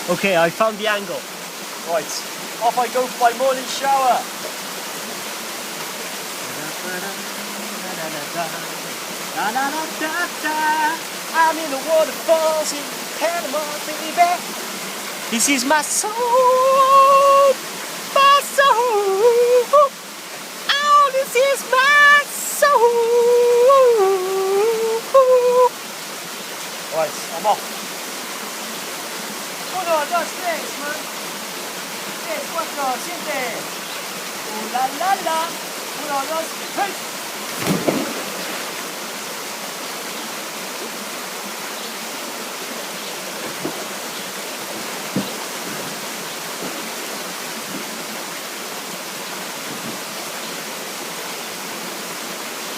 Okay, I found the angle. Right, off I go for my morning shower. I'm in the waterfalls in Panama, baby. This is my soul, my soul. Oh, this is my soul. Right, I'm off. 1, 2, 3, man. 3, 4, 5. Ooh la la la. 1, 2, 3.